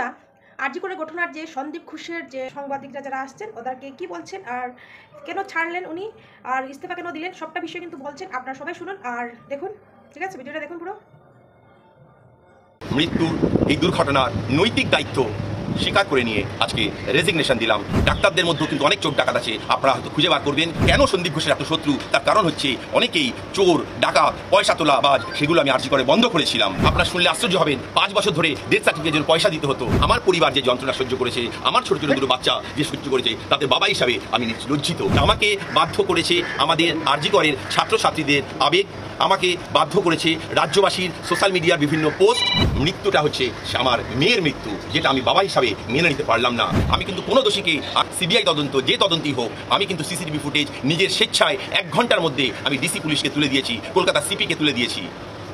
বন্ধুরা, আরজি করে ঘটনার যে সন্দীপ ঘোষের যে সাংবাদিকরা যারা আসছেন ওদেরকে কি বলছেন আর কেন ছাড়লেন উনি আর ইস্তফা কেন দিলেন সবটা বিষয় কিন্তু বলছেন। আপনারা সবাই শুনুন আর দেখুন, ঠিক আছে? ভিডিওটা দেখুন পুরো। মৃত্যুর এই দুর্ঘটনার নৈতিক দায়িত্ব স্বীকার করে নিয়ে আজকে রেজিগনেশন দিলাম। ডাক্তারদের মধ্যেও কিন্তু অনেক চোর ডাকাত আছে, আপনারা হয়তো খুঁজে বার করবেন কেন সন্দীপ ঘোষের এত শত্রু। তার কারণ হচ্ছে অনেকেই চোর ডাকাত পয়সা তোলা বাজ, সেগুলো আমি আরজি করে বন্ধ করেছিলাম। আপনারা শুনলে আশ্চর্য হবেন, 5 বছর ধরে ডেথ সার্টিফিকেটের জন্য পয়সা দিতে হতো। আমার পরিবার যে যন্ত্রণা সহ্য করেছে, আমার ছোট ছোট দুটো বাচ্চা যে সহ্য করেছে, তাদের বাবা হিসাবে আমি লজ্জিত। আমাকে বাধ্য করেছে আমাদের আরজি করের ছাত্রছাত্রীদের আবেগ, আমাকে বাধ্য করেছে রাজ্যবাসীর সোশ্যাল মিডিয়ার বিভিন্ন পোস্ট। মৃত্যুটা হচ্ছে আমার মেয়ের মৃত্যু, যেটা আমি বাবা হিসাবে মেনে নিতে পারলাম না। আমি কিন্তু কোনো দোষীকে সিবিআই তদন্ত যে তদন্তই হোক, আমি কিন্তু সিসিটিভি ফুটেজ নিজের স্বেচ্ছায় 1 ঘন্টার মধ্যে আমি ডিসি পুলিশকে তুলে দিয়েছি, কলকাতা সিপিকে তুলে দিয়েছি।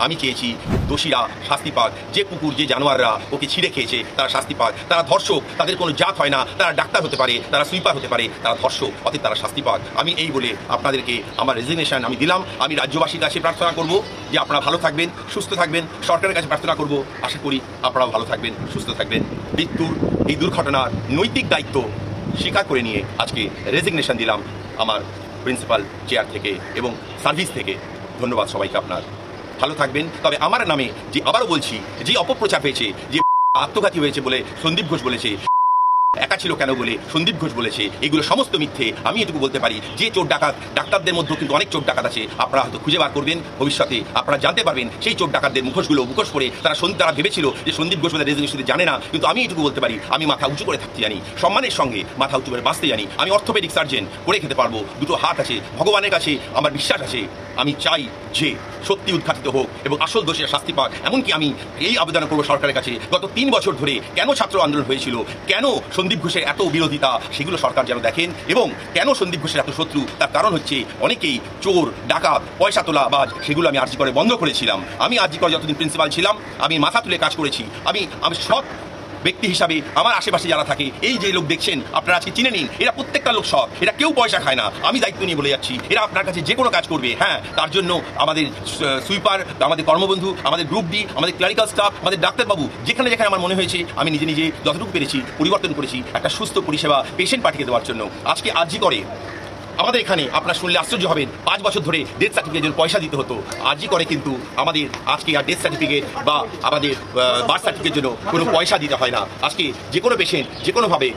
আমি চেয়েছি দোষীরা শাস্তি পাক, যে কুকুর যে জানোয়াররা ওকে ছিঁড়ে খেয়েছে তারা শাস্তি পাক। তারা ধর্ষক, তাদের কোনো জাত হয় না, তারা ডাক্তার হতে পারে, তারা সুইপার হতে পারে, তারা ধর্ষক, অতএব তারা শাস্তি পাক। আমি এই বলে আপনাদেরকে আমার রেজিগনেশন আমি দিলাম। আমি রাজ্যবাসীর কাছে প্রার্থনা করব যে আপনারা ভালো থাকবেন, সুস্থ থাকবেন। সরকারের কাছে প্রার্থনা করব, আশা করি আপনারাও ভালো থাকবেন, সুস্থ থাকবেন। মৃত্যুর এই দুর্ঘটনার নৈতিক দায়িত্ব স্বীকার করে নিয়ে আজকে রেজিগনেশন দিলাম আমার প্রিন্সিপাল চেয়ার থেকে এবং সার্ভিস থেকে। ধন্যবাদ সবাইকে। আপনার ভালো থাকবেন। তবে আমার নামে যে আবারও বলছি, যে অপপ্রচার হয়েছে, যে আত্মঘাতী হয়েছে বলে সন্দীপ ঘোষ বলেছে, একা ছিল কেন বলে সন্দীপ ঘোষ বলেছে, এগুলো সমস্ত মিথ্যে। আমি এটুকু বলতে পারি যে চোর ডাকাত, ডাক্তারদের মধ্যেও কিন্তু অনেক চোর ডাকাত আছে, আপনারা হয়তো খুঁজে বার করবেন। ভবিষ্যতে আপনারা জানতে পারবেন সেই চোর ডাকাতদের মুখোশ পরে তারা ভেবেছিল যে সন্দীপ ঘোষ রেজিগনেশন জানে না। কিন্তু আমি এটুকু বলতে পারি, আমি মাথা উঁচু করে থাকতে জানি, সম্মানের সঙ্গে মাথা উঁচু করে বাঁচতে জানি। আমি অর্থোপেডিক সার্জন, করে খেতে পারবো, দুটো হাত আছে, ভগবানের কাছে আমার বিশ্বাস আছে। আমি চাই যে সত্যি উদ্ঘাটিত হোক এবং আসল দোষীরা শাস্তি পাক। এমনকি আমি এই আবেদন করবো সরকারের কাছে, গত 3 বছর ধরে কেন ছাত্র আন্দোলন হয়েছিল, কেন সন্দীপ ঘোষের এত বিরোধিতা, সেগুলো সরকার যেন দেখেন। এবং কেন সন্দীপ ঘোষের এত শত্রু, তার কারণ হচ্ছে অনেকেই চোর ডাকাত পয়সা তোলা বাজ, সেগুলো আমি আরজি করে বন্ধ করেছিলাম। আমি আরজি করে যতদিন প্রিন্সিপাল ছিলাম আমি মাথা তুলে কাজ করেছি। আমি সৎ ব্যক্তি হিসাবে আমার আশেপাশে যারা থাকে, এই যে লোক দেখছেন আপনারা আজকে চিনে নিন, এরা প্রত্যেকটা লোক সৎ, এরা কেউ পয়সা খায় না। আমি দায়িত্ব নিয়ে বলে যাচ্ছি, এরা আপনার কাছে যে কোনো কাজ করবে। হ্যাঁ, তার জন্য আমাদের সুইপার, আমাদের কর্মবন্ধু, আমাদের গ্রুপ ডি, আমাদের ক্লারিক্যাল স্টাফ, আমাদের ডাক্তারবাবু, যেখানে যেখানে আমার মনে হয়েছে আমি নিজে যতটুকু পেরেছি পরিবর্তন করেছি একটা সুস্থ পরিষেবা পেশেন্ট পাঠিয়ে দেওয়ার জন্য। আজকে আরজি করে আমাদের এখানে আপনারা শুনলে আশ্চর্য হবেন, 5 বছর ধরে ডেথ সার্টিফিকেটের জন্য পয়সা দিতে হতো। আরজি করে কিন্তু আমাদের আজকে আর ডেথ সার্টিফিকেট বা আমাদের বার্থ সার্টিফিকেটের জন্য কোনো পয়সা দিতে হয় না। আজকে যে কোনো পেশেন্ট যে কোনোভাবে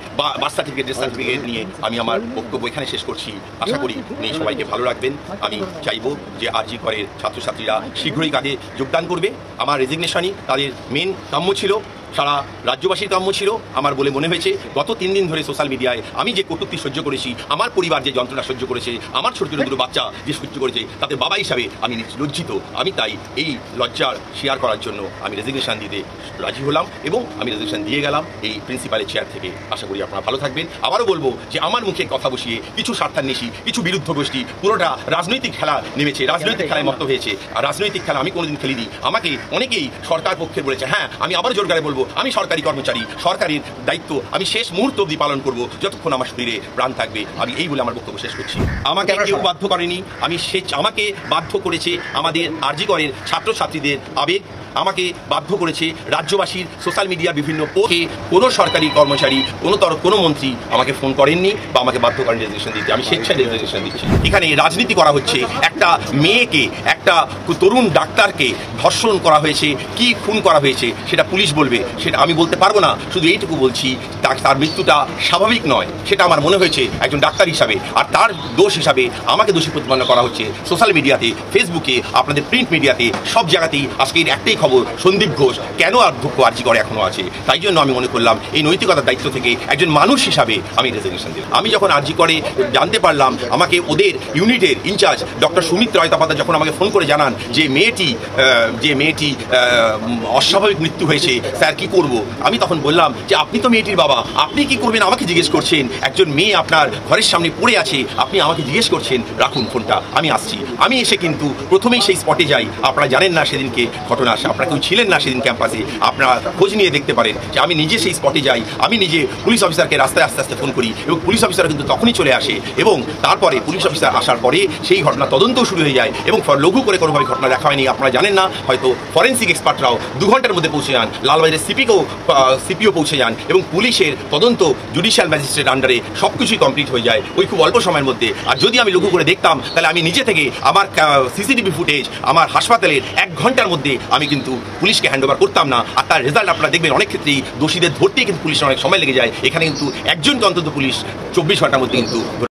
বার্থ সার্টিফিকেট ডেথ সার্টিফিকেট নিয়ে আমি আমার বক্তব্য এখানে শেষ করছি। আশা করি নিয়ে সবাইকে ভালো রাখবেন। আমি চাইবো যে আরজি করের ছাত্রছাত্রীরা শীঘ্রই কাজে যোগদান করবে। আমার রেজিগনেশনই তাদের মেন কাম্য ছিল, সারা রাজ্যবাসীর কাম্য ছিল। আমার বলে মনে হয়েছে গত 3 দিন ধরে সোশ্যাল মিডিয়ায় আমি যে কটূক্তি সহ্য করেছি, আমার পরিবার যে যন্ত্রণা সহ্য করেছে, আমার ছোট ছোট দুটো বাচ্চা যে সহ্য করেছে, তাদের বাবা হিসাবে আমি লজ্জিত। আমি তাই এই লজ্জার শেয়ার করার জন্য আমি রেজিগনেশন দিতে রাজি হলাম এবং আমি রেজিগনেশন দিয়ে গেলাম এই প্রিন্সিপালের চেয়ার থেকে। আশা করি আপনারা ভালো থাকবেন। আবারও বলবো যে আমার মুখে কথা বসিয়ে কিছু স্বার্থান্বেষী, কিছু বিরুদ্ধ গোষ্ঠী পুরোটা রাজনৈতিক খেলা নেমেছে, রাজনৈতিক খেলায় মত্ত হয়েছে। আর রাজনৈতিক খেলা আমি কোনোদিন খেলিনি। আমাকে অনেকেই সরকার পক্ষে বলেছে, হ্যাঁ আমি আবার জোরগারে বলবো, আমি সরকারি কর্মচারী, সরকারের দায়িত্ব আমি শেষ মুহূর্ত অবধি পালন করব, যতক্ষণ আমার শরীরে প্রাণ থাকবে। আমি এই বলে আমার বক্তব্য শেষ করছি। আমাকে কেউ বাধ্য করেনি, আমাকে বাধ্য করেছে আমাদের আরজি করের ছাত্রছাত্রীদের আবেগ, আমাকে বাধ্য করেছে রাজ্যবাসীর সোশ্যাল মিডিয়ার বিভিন্ন পোস্টে। কোনো সরকারি কর্মচারী, কোনো মন্ত্রী আমাকে ফোন করেননি বা আমাকে বাধ্য করেন রেজিগনেশন দিতে। আমি স্বেচ্ছায় রেজিগনেশন দিচ্ছি। এখানে রাজনীতি করা হচ্ছে, একটা মেয়েকে, একটা তরুণ ডাক্তারকে ধর্ষণ করা হয়েছে, কি খুন করা হয়েছে সেটা পুলিশ বলবে, সেটা আমি বলতে পারবো না। শুধু এইটুকু বলছি, তার মৃত্যুটা স্বাভাবিক নয়, সেটা আমার মনে হয়েছে একজন ডাক্তার হিসাবে। আর তার দোষ হিসাবে আমাকে দোষী প্রতিপন্ন করা হচ্ছে সোশ্যাল মিডিয়াতে, ফেসবুকে, আপনাদের প্রিন্ট মিডিয়াতে, সব জায়গাতেই। আজকের একটাই খবর, সন্দীপ ঘোষ কেন অধ্যক্ষ আরজি করে এখনো আছে। তাই জন্য আমি মনে করলাম এই নৈতিকতার দায়িত্ব থেকে একজন মানুষ হিসাবে আমি রেজিগনেশন দিলাম। আমি যখন আরজি করে জানতে পারলাম, আমাকে ওদের ইউনিটের ইনচার্জ ডক্টর সুমিত রয়তাপাতা যখন আমাকে ফোন করে জানান যে মেয়েটি অস্বাভাবিক মৃত্যু হয়েছে, স্যার কি করব। আমি তখন বললাম যে আপনি তো মেয়েটির বাবা, আপনি কি করবেন আমাকে জিজ্ঞেস করছেন? একজন মেয়ে আপনার ঘরের সামনে পড়ে আছে, আপনি আমাকে জিজ্ঞেস করছেন? রাখুন ফোনটা, আমি আসছি। আমি এসে কিন্তু প্রথমেই সেই স্পটে যাই। আপনারা জানেন না সেদিনকে ঘটনা আপনারা কেউ ছিলেন না সেদিন ক্যাম্পাসে, আপনারা খোঁজ নিয়ে দেখতে পারেন যে আমি নিজে সেই স্পটে যাই, আমি নিজে পুলিশ অফিসারকে রাস্তায় আস্তে আস্তে ফোন করি এবং পুলিশ অফিসার কিন্তু তখনই চলে আসে এবং তারপরে পুলিশ অফিসার আসার পরে সেই ঘটনা তদন্তও শুরু হয়ে যায় এবং লঘু করে কোনোভাবে ঘটনা দেখা হয়নি। আপনারা জানেন না, হয়তো ফরেন্সিক এক্সপার্টরাও 2 ঘন্টার মধ্যে পৌঁছে যান, লালবাজারের সিপিও পৌঁছে যান এবং পুলিশের তদন্ত জুডিশিয়াল ম্যাজিস্ট্রেট আন্ডারে সব কিছুই কমপ্লিট হয়ে যায় ওই খুব অল্প সময়ের মধ্যে। আর যদি আমি লঘু করে দেখতাম তাহলে আমি নিজে থেকে আমার সিসিটিভি ফুটেজ আমার হাসপাতালের 1 ঘন্টার মধ্যে আমি কিন্তু পুলিশকে হ্যান্ডওভার করতাম না। আর তার রেজাল্ট আপনারা দেখবেন অনেক ক্ষেত্রেই দোষীদের ধরতেই কিন্তু পুলিশের অনেক সময় লেগে যায়। এখানে কিন্তু একজনকে অন্তত পুলিশ 24 ঘন্টার মধ্যে কিন্তু